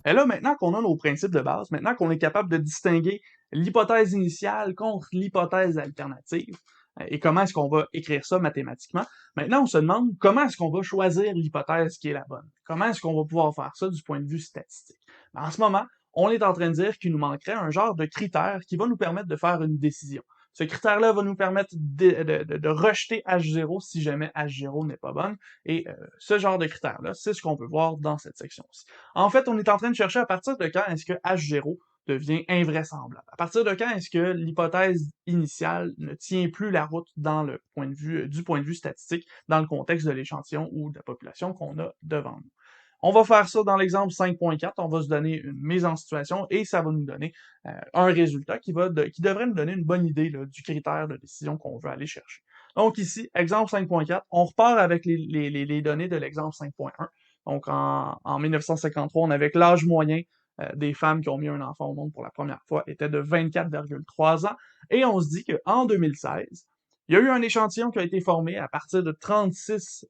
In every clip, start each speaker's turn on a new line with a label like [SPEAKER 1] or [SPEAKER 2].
[SPEAKER 1] Mais là, maintenant qu'on a nos principes de base, maintenant qu'on est capable de distinguer l'hypothèse initiale contre l'hypothèse alternative, et comment est-ce qu'on va écrire ça mathématiquement, maintenant on se demande comment est-ce qu'on va choisir l'hypothèse qui est la bonne. Comment est-ce qu'on va pouvoir faire ça du point de vue statistique. Ben, en ce moment, on est en train de dire qu'il nous manquerait un genre de critère qui va nous permettre de faire une décision. Ce critère-là va nous permettre de rejeter H0 si jamais H0 n'est pas bonne. Et ce genre de critère-là, c'est ce qu'on peut voir dans cette section-ci. En fait, on est en train de chercher à partir de quand est-ce que H0 devient invraisemblable. À partir de quand est-ce que l'hypothèse initiale ne tient plus la route dans le point de vue, du point de vue statistique, dans le contexte de l'échantillon ou de la population qu'on a devant nous. On va faire ça dans l'exemple 5.4, on va se donner une mise en situation et ça va nous donner un résultat qui devrait nous donner une bonne idée là, du critère de décision qu'on veut aller chercher. Donc ici, exemple 5.4, on repart avec les données de l'exemple 5.1. Donc en 1953, on avait que l'âge moyen des femmes qui ont mis un enfant au monde pour la première fois était de 24,3 ans et on se dit qu'en 2016, il y a eu un échantillon qui a été formé à partir de 36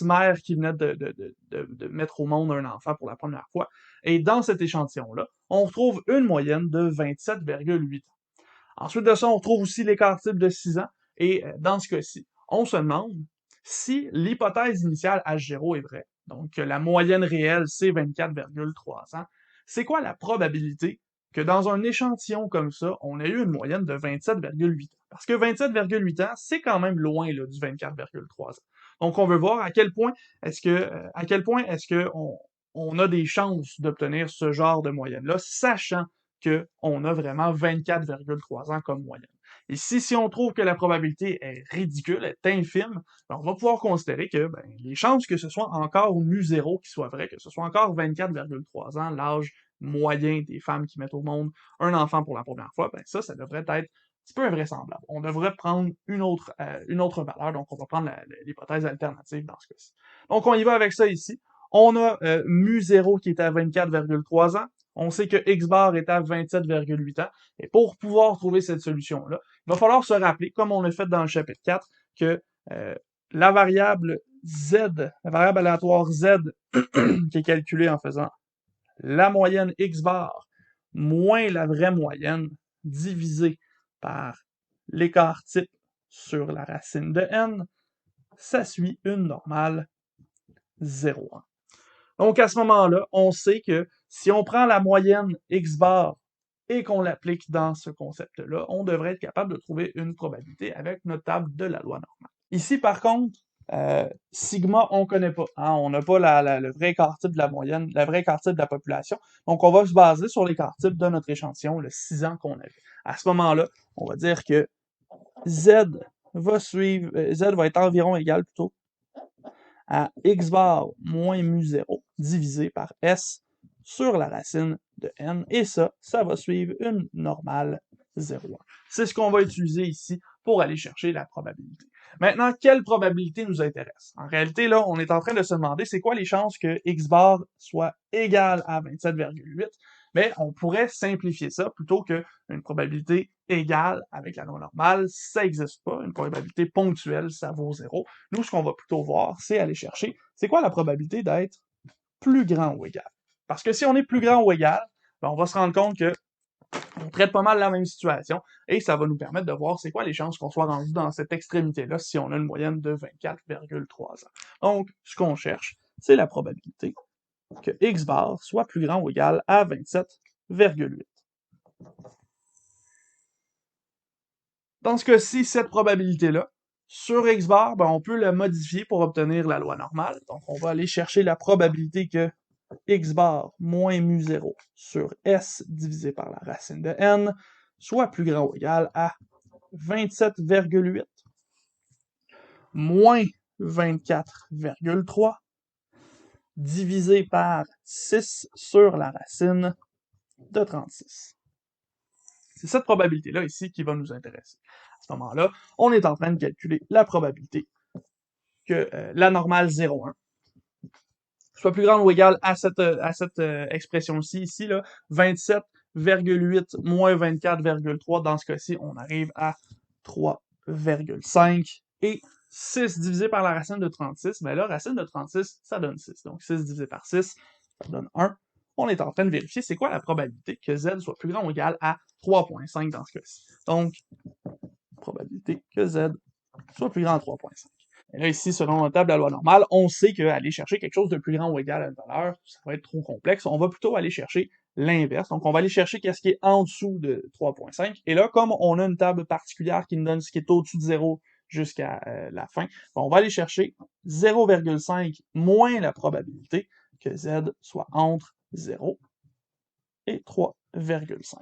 [SPEAKER 1] mères qui venaient de mettre au monde un enfant pour la première fois. Et dans cet échantillon-là, on retrouve une moyenne de 27,8 ans. Ensuite de ça, on retrouve aussi l'écart type de 6 ans. Et dans ce cas-ci, on se demande si l'hypothèse initiale H0 est vraie, donc que la moyenne réelle c'est 24,3 ans, c'est quoi la probabilité que dans un échantillon comme ça, on ait eu une moyenne de 27,8 ans. Parce que 27,8 ans, c'est quand même loin là, du 24,3 ans. Donc, on veut voir à quel point est-ce que on a des chances d'obtenir ce genre de moyenne-là, sachant qu'on a vraiment 24,3 ans comme moyenne. Ici, si on trouve que la probabilité est ridicule, est infime, ben on va pouvoir considérer que les chances que ce soit encore mu0 qui soit vrai, que ce soit encore 24,3 ans, l'âge moyen des femmes qui mettent au monde un enfant pour la première fois, ben ça devrait être un petit peu invraisemblable. On devrait prendre une autre valeur, donc on va prendre l'hypothèse alternative dans ce cas-ci. Donc on y va avec ça ici. On a mu0 qui est à 24,3 ans. On sait que x bar est à 27,8 ans. Et pour pouvoir trouver cette solution-là, il va falloir se rappeler, comme on l'a fait dans le chapitre 4, que la variable z, la variable aléatoire z, qui est calculée en faisant la moyenne x bar moins la vraie moyenne divisée par l'écart type sur la racine de n, ça suit une normale 0,1. Donc à ce moment-là, on sait que si on prend la moyenne x bar et qu'on l'applique dans ce concept-là, on devrait être capable de trouver une probabilité avec notre table de la loi normale. Ici, par contre, sigma, on connaît pas. Hein? On n'a pas le vrai écart type de la moyenne, le vrai écart type de la population. Donc, on va se baser sur l'écart type de notre échantillon, le 6 ans qu'on avait. À ce moment-là, on va dire que Z va être environ égal plutôt à x bar moins mu0 divisé par S sur la racine de n. Et ça va suivre une normale 0,1. C'est ce qu'on va utiliser ici pour aller chercher la probabilité. Maintenant, quelle probabilité nous intéresse? En réalité, là, on est en train de se demander c'est quoi les chances que x bar soit égal à 27,8, mais on pourrait simplifier ça plutôt qu'une probabilité égale avec la loi normale, ça n'existe pas. Une probabilité ponctuelle, ça vaut 0. Nous, ce qu'on va plutôt voir, c'est aller chercher c'est quoi la probabilité d'être plus grand ou égal. Parce que si on est plus grand ou égal, on va se rendre compte que on traite pas mal la même situation et ça va nous permettre de voir c'est quoi les chances qu'on soit rendu dans cette extrémité-là si on a une moyenne de 24,3 ans. Donc, ce qu'on cherche, c'est la probabilité que x bar soit plus grand ou égal à 27,8. Dans ce cas-ci, cette probabilité-là, sur x bar, on peut la modifier pour obtenir la loi normale. Donc, on va aller chercher la probabilité que x bar moins mu0 sur S divisé par la racine de n soit plus grand ou égal à 27,8 moins 24,3 divisé par 6 sur la racine de 36. C'est cette probabilité-là ici qui va nous intéresser. À ce moment-là, on est en train de calculer la probabilité que la normale 0,1 soit plus grande ou égale à cette expression-ci, ici, là, 27,8 moins 24,3, dans ce cas-ci, on arrive à 3,5. Et 6 divisé par la racine de 36, ben là, racine de 36, ça donne 6. Donc 6 divisé par 6, ça donne 1. on est en train de vérifier c'est quoi la probabilité que z soit plus grand ou égal à 3.5 dans ce cas-ci. Donc, probabilité que z soit plus grand à 3.5. Et là, ici, selon la table de la loi normale, on sait qu'aller chercher quelque chose de plus grand ou égal à une valeur, ça va être trop complexe. On va plutôt aller chercher l'inverse. Donc, on va aller chercher qu'est-ce qui est en dessous de 3.5. Et là, comme on a une table particulière qui nous donne ce qui est au-dessus de 0 jusqu'à la fin, on va aller chercher 0,5 moins la probabilité que z soit entre 0 et 3,5.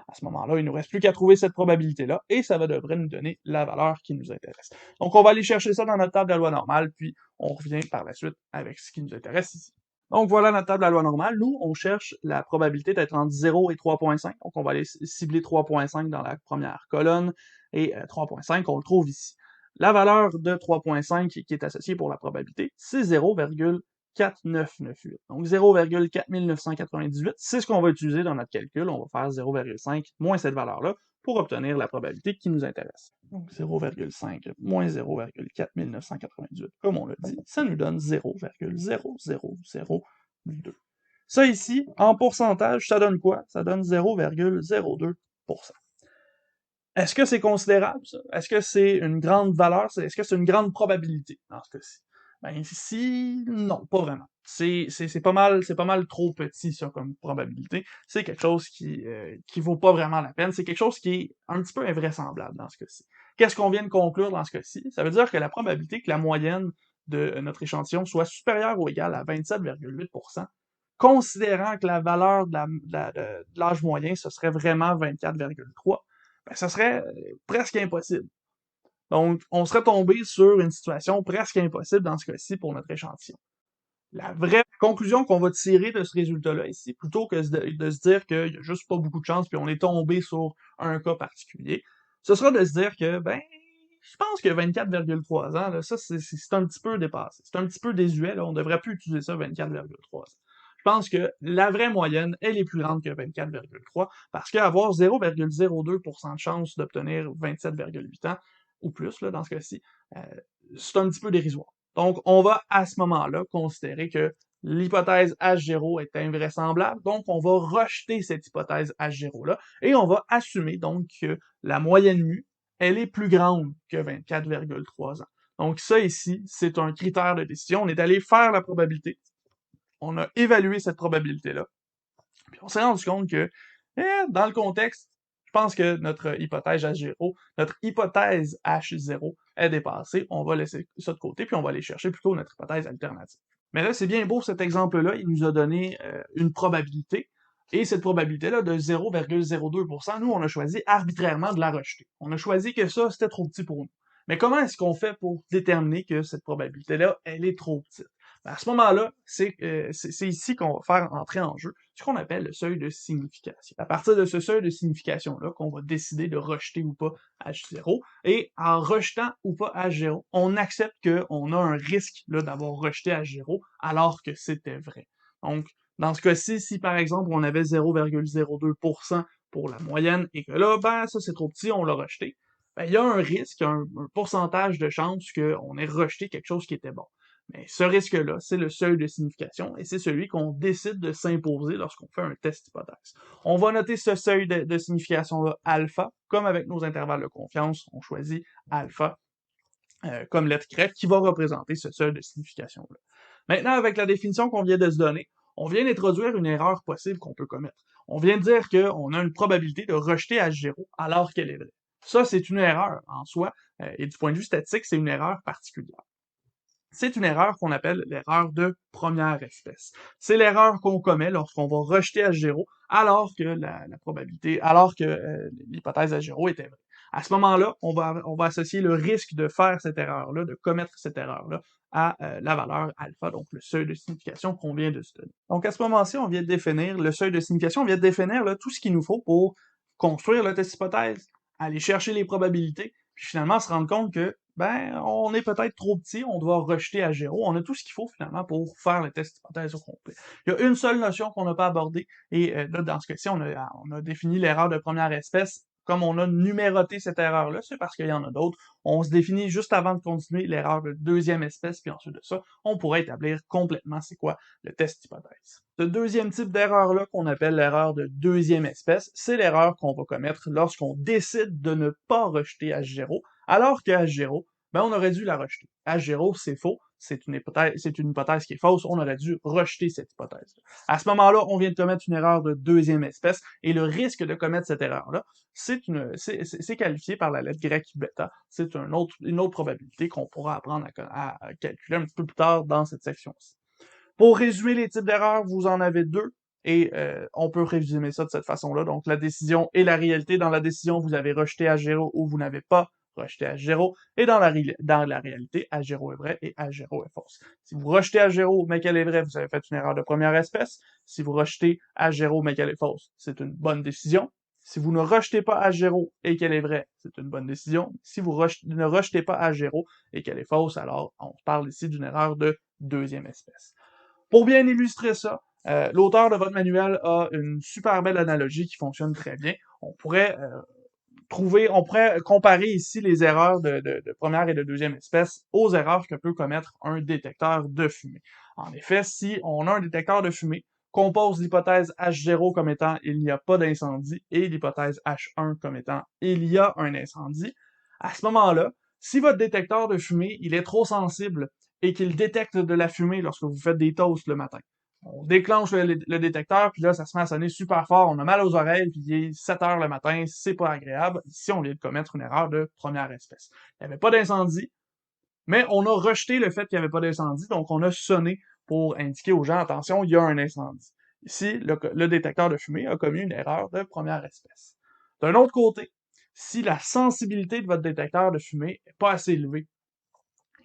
[SPEAKER 1] À ce moment-là, il ne nous reste plus qu'à trouver cette probabilité-là, et ça devrait nous donner la valeur qui nous intéresse. Donc, on va aller chercher ça dans notre table de la loi normale, puis on revient par la suite avec ce qui nous intéresse ici. Donc, voilà notre table de la loi normale. Nous, on cherche la probabilité d'être entre 0 et 3.5. Donc, on va aller cibler 3.5 dans la première colonne, et 3.5, on le trouve ici. La valeur de 3.5 qui est associée pour la probabilité, c'est 0,4998. Donc 0,4998, c'est ce qu'on va utiliser dans notre calcul. On va faire 0,5 moins cette valeur-là pour obtenir la probabilité qui nous intéresse. Donc 0,5 moins 0,4998, comme on l'a dit, ça nous donne 0,0002. Ça ici, en pourcentage, ça donne quoi? Ça donne 0,02%. Est-ce que c'est considérable, ça? Est-ce que c'est une grande valeur? Est-ce que c'est une grande probabilité dans ce cas-ci? Ben ici, non, pas vraiment. C'est pas mal trop petit, ça, comme probabilité. C'est quelque chose qui vaut pas vraiment la peine. C'est quelque chose qui est un petit peu invraisemblable dans ce cas-ci. Qu'est-ce qu'on vient de conclure dans ce cas-ci? Ça veut dire que la probabilité que la moyenne de notre échantillon soit supérieure ou égale à 27,8%, considérant que la valeur de l'âge moyen, ce serait vraiment 24,3, ben, ça serait presque impossible. Donc, on serait tombé sur une situation presque impossible dans ce cas-ci pour notre échantillon. La vraie conclusion qu'on va tirer de ce résultat-là ici, plutôt que de se dire qu'il n'y a juste pas beaucoup de chance puis on est tombé sur un cas particulier, ce sera de se dire que, ben, je pense que 24,3 ans, là, ça, c'est un petit peu dépassé. C'est un petit peu désuet, là. On devrait plus utiliser ça 24,3 ans. Je pense que la vraie moyenne, elle est plus grande que 24,3 parce qu'avoir 0,02% de chance d'obtenir 27,8 ans, ou plus, là, dans ce cas-ci, c'est un petit peu dérisoire. Donc, on va, à ce moment-là, considérer que l'hypothèse H0 est invraisemblable, donc on va rejeter cette hypothèse H0-là, et on va assumer, donc, que la moyenne mu, elle est plus grande que 24,3 ans. Donc, ça, ici, c'est un critère de décision. On est allé faire la probabilité. On a évalué cette probabilité-là. Puis on s'est rendu compte que, dans le contexte, je pense que notre hypothèse H0 est dépassée. On va laisser ça de côté, puis on va aller chercher plutôt notre hypothèse alternative. Mais là, c'est bien beau cet exemple-là. Il nous a donné une probabilité. Et cette probabilité-là de 0,02%, nous, on a choisi arbitrairement de la rejeter. On a choisi que ça, c'était trop petit pour nous. Mais comment est-ce qu'on fait pour déterminer que cette probabilité-là, elle est trop petite? Ben, à ce moment-là, c'est ici qu'on va faire entrer en jeu ce qu'on appelle le seuil de signification. À partir de ce seuil de signification-là, qu'on va décider de rejeter ou pas H0, et en rejetant ou pas H0, on accepte qu'on a un risque d'avoir rejeté H0 alors que c'était vrai. Donc, dans ce cas-ci, si par exemple on avait 0,02% pour la moyenne et que là, ben ça c'est trop petit, on l'a rejeté, ben il y a un risque, un pourcentage de chance qu'on ait rejeté quelque chose qui était bon. Mais ce risque-là, c'est le seuil de signification et c'est celui qu'on décide de s'imposer lorsqu'on fait un test hypothèse. On va noter ce seuil de signification-là alpha, comme avec nos intervalles de confiance, on choisit alpha comme lettre grecque qui va représenter ce seuil de signification-là. Maintenant, avec la définition qu'on vient de se donner, on vient d'introduire une erreur possible qu'on peut commettre. On vient de dire qu'on a une probabilité de rejeter H0 alors qu'elle est vraie. Ça, c'est une erreur en soi, et du point de vue statistique, c'est une erreur particulière. C'est une erreur qu'on appelle l'erreur de première espèce. C'est l'erreur qu'on commet lorsqu'on va rejeter H0 alors que l'hypothèse H0 était vraie. À ce moment-là, on va associer le risque de faire cette erreur-là, de commettre cette erreur-là, à la valeur alpha, donc le seuil de signification qu'on vient de se donner. Donc à ce moment-ci, on vient de définir le seuil de signification, on vient de définir là, tout ce qu'il nous faut pour construire le test hypothèse, aller chercher les probabilités, puis finalement se rendre compte que ben, on est peut-être trop petit, on doit rejeter H0. On a tout ce qu'il faut finalement pour faire le test hypothèse au complet. Il y a une seule notion qu'on n'a pas abordée, et là, dans ce cas-ci, on a défini l'erreur de première espèce comme on a numéroté cette erreur-là, c'est parce qu'il y en a d'autres. On se définit juste avant de continuer l'erreur de deuxième espèce, puis ensuite de ça, on pourrait établir complètement c'est quoi le test d'hypothèse. Ce deuxième type d'erreur-là, qu'on appelle l'erreur de deuxième espèce, c'est l'erreur qu'on va commettre lorsqu'on décide de ne pas rejeter H0, alors que H0, ben on aurait dû la rejeter. H0, c'est faux, c'est une hypothèse qui est fausse, on aurait dû rejeter cette hypothèse. À ce moment-là, on vient de commettre une erreur de deuxième espèce, et le risque de commettre cette erreur-là, c'est qualifié par la lettre grecque bêta. C'est une autre probabilité qu'on pourra apprendre à calculer un petit peu plus tard dans cette section-ci. Pour résumer les types d'erreurs, vous en avez deux, et on peut résumer ça de cette façon-là. Donc, la décision et la réalité. Dans la décision, vous avez rejeté H0 ou vous n'avez pas rejeté H0, et dans la réalité, H0 est vrai et H0 est fausse. Si vous rejetez H0 mais qu'elle est vraie, vous avez fait une erreur de première espèce. Si vous rejetez H0 mais qu'elle est fausse, c'est une bonne décision. Si vous ne rejetez pas H0 et qu'elle est vraie, c'est une bonne décision. Si vous ne rejetez pas H0 et qu'elle est fausse, alors on parle ici d'une erreur de deuxième espèce. Pour bien illustrer ça, l'auteur de votre manuel a une super belle analogie qui fonctionne très bien. On pourrait comparer ici les erreurs de première et de deuxième espèce aux erreurs que peut commettre un détecteur de fumée. En effet, si on a un détecteur de fumée, qu'on pose l'hypothèse H0 comme étant il n'y a pas d'incendie et l'hypothèse H1 comme étant il y a un incendie, à ce moment-là, si votre détecteur de fumée il est trop sensible et qu'il détecte de la fumée lorsque vous faites des toasts le matin, on déclenche le détecteur, puis là, ça se met à sonner super fort, on a mal aux oreilles, puis il est 7 heures le matin, c'est pas agréable. Ici, on vient de commettre une erreur de première espèce. Il n'y avait pas d'incendie, mais on a rejeté le fait qu'il n'y avait pas d'incendie, donc on a sonné pour indiquer aux gens, attention, il y a un incendie. Ici, le détecteur de fumée a commis une erreur de première espèce. D'un autre côté, si la sensibilité de votre détecteur de fumée n'est pas assez élevée,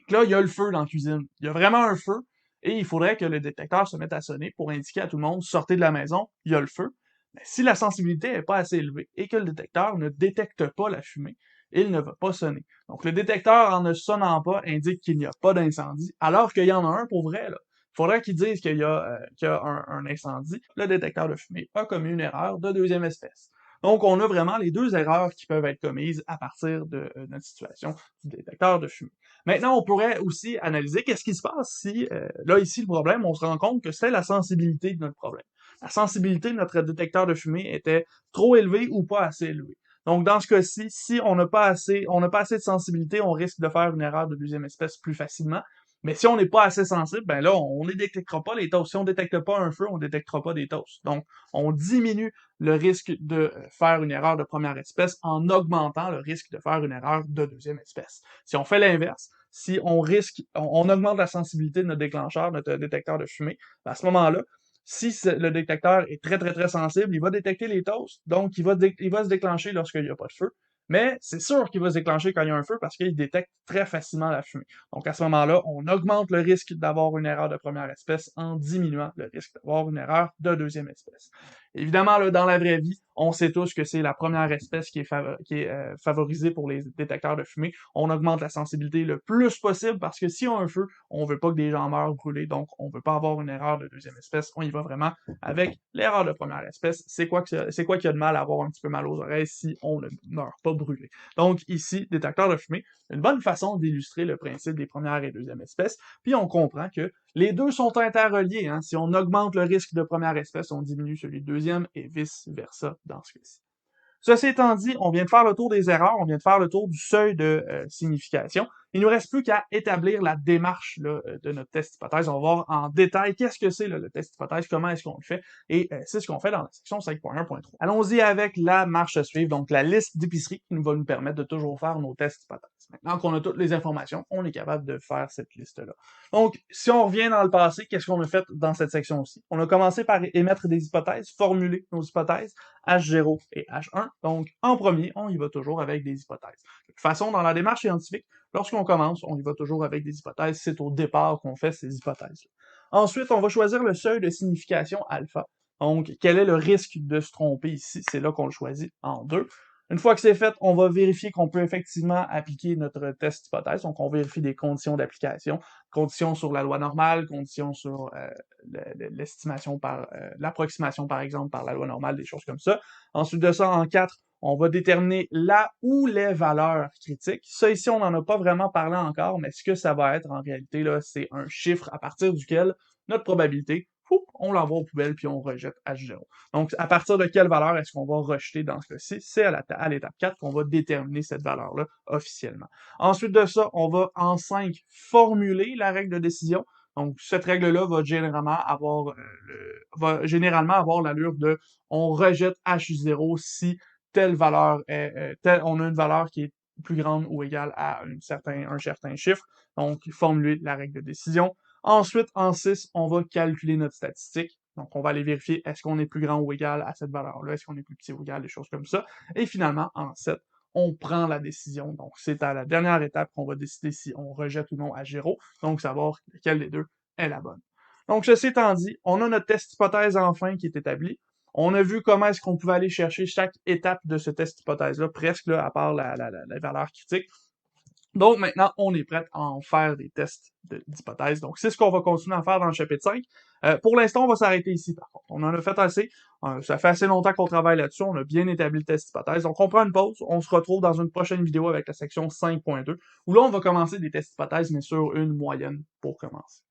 [SPEAKER 1] là, il y a le feu dans la cuisine. Il y a vraiment un feu, et il faudrait que le détecteur se mette à sonner pour indiquer à tout le monde, sortez de la maison, il y a le feu. Mais si la sensibilité n'est pas assez élevée et que le détecteur ne détecte pas la fumée, il ne va pas sonner. Donc le détecteur, en ne sonnant pas, indique qu'il n'y a pas d'incendie, alors qu'il y en a un pour vrai, là. Il faudrait qu'il dise qu'il y a un incendie. Le détecteur de fumée a commis une erreur de deuxième espèce. Donc, on a vraiment les deux erreurs qui peuvent être commises à partir de notre situation du détecteur de fumée. Maintenant, on pourrait aussi analyser qu'est-ce qui se passe si, là, ici, le problème, on se rend compte que c'est la sensibilité de notre problème. La sensibilité de notre détecteur de fumée était trop élevée ou pas assez élevée. Donc, dans ce cas-ci, si on n'a pas assez de sensibilité, on risque de faire une erreur de deuxième espèce plus facilement. Mais si on n'est pas assez sensible, ben là, on ne détectera pas les toasts. Si on ne détecte pas un feu, on ne détectera pas des toasts. Donc, on diminue le risque de faire une erreur de première espèce en augmentant le risque de faire une erreur de deuxième espèce. Si on fait l'inverse, si on augmente la sensibilité de notre déclencheur, notre détecteur de fumée, ben à ce moment-là, si le détecteur est très, très, très sensible, il va détecter les toasts, donc il va se déclencher lorsqu'il n'y a pas de feu. Mais c'est sûr qu'il va se déclencher quand il y a un feu parce qu'il détecte très facilement la fumée. Donc à ce moment-là, on augmente le risque d'avoir une erreur de première espèce en diminuant le risque d'avoir une erreur de deuxième espèce. Évidemment, là, dans la vraie vie, on sait tous que c'est la première espèce qui est favorisée pour les détecteurs de fumée. On augmente la sensibilité le plus possible parce que si on a un feu, on veut pas que des gens meurent brûlés, donc on veut pas avoir une erreur de deuxième espèce. On y va vraiment avec l'erreur de première espèce. C'est quoi qu'il y a de mal à avoir un petit peu mal aux oreilles si on ne meurt pas brûlé? Donc ici, détecteur de fumée, une bonne façon d'illustrer le principe des premières et deuxième espèces, puis on comprend que les deux sont interreliés. Hein? Si on augmente le risque de première espèce, on diminue celui de deuxième et vice-versa dans ce cas-ci. Ceci étant dit, on vient de faire le tour des erreurs, on vient de faire le tour du seuil de signification. Il nous reste plus qu'à établir la démarche là, de notre test hypothèse. On va voir en détail qu'est-ce que c'est le test hypothèse, comment est-ce qu'on le fait, et c'est ce qu'on fait dans la section 5.1.3. Allons-y avec la marche à suivre, donc la liste d'épicerie qui va nous permettre de toujours faire nos tests hypothèses. Maintenant qu'on a toutes les informations, on est capable de faire cette liste-là. Donc, si on revient dans le passé, qu'est-ce qu'on a fait dans cette section-ci? On a commencé par émettre des hypothèses, formuler nos hypothèses, H0 et H1. Donc, en premier, on y va toujours avec des hypothèses. De toute façon, dans la démarche scientifique, lorsqu'on commence, on y va toujours avec des hypothèses. C'est au départ qu'on fait ces hypothèses-là. Ensuite, on va choisir le seuil de signification alpha. Donc, quel est le risque de se tromper ici? C'est là qu'on le choisit en 2. Une fois que c'est fait, on va vérifier qu'on peut effectivement appliquer notre test hypothèse. Donc, on vérifie des conditions d'application, conditions sur la loi normale, conditions sur l'estimation par l'approximation, par exemple, par la loi normale, des choses comme ça. Ensuite de ça, en 4, On va déterminer la ou les valeurs critiques. Ça ici, on n'en a pas vraiment parlé encore, mais ce que ça va être en réalité, là, c'est un chiffre à partir duquel notre probabilité, on l'envoie aux poubelles puis on rejette H0. Donc, à partir de quelle valeur est-ce qu'on va rejeter dans ce cas-ci? C'est à l'étape 4 qu'on va déterminer cette valeur-là officiellement. Ensuite de ça, on va en 5 formuler la règle de décision. Donc, cette règle-là va généralement avoir l'allure de on rejette H0 si telle valeur on a une valeur qui est plus grande ou égale à un certain chiffre. Donc, formuler la règle de décision. Ensuite, en 6, on va calculer notre statistique. Donc, on va aller vérifier est-ce qu'on est plus grand ou égal à cette valeur-là, est-ce qu'on est plus petit ou égal, des choses comme ça. Et finalement, en 7, on prend la décision. Donc, c'est à la dernière étape qu'on va décider si on rejette ou non H0. Donc, savoir lequel des deux est la bonne. Donc, ceci étant dit, on a notre test hypothèse enfin qui est établi. On a vu comment est-ce qu'on pouvait aller chercher chaque étape de ce test hypothèse-là, presque là, à part la valeur critique. Donc maintenant, on est prêt à en faire des tests d'hypothèse. Donc c'est ce qu'on va continuer à faire dans le chapitre 5. Pour l'instant, on va s'arrêter ici par contre. On en a fait assez. Ça fait assez longtemps qu'on travaille là-dessus. On a bien établi le test hypothèse. Donc on prend une pause. On se retrouve dans une prochaine vidéo avec la section 5.2 où là, on va commencer des tests hypothèses, mais sur une moyenne pour commencer.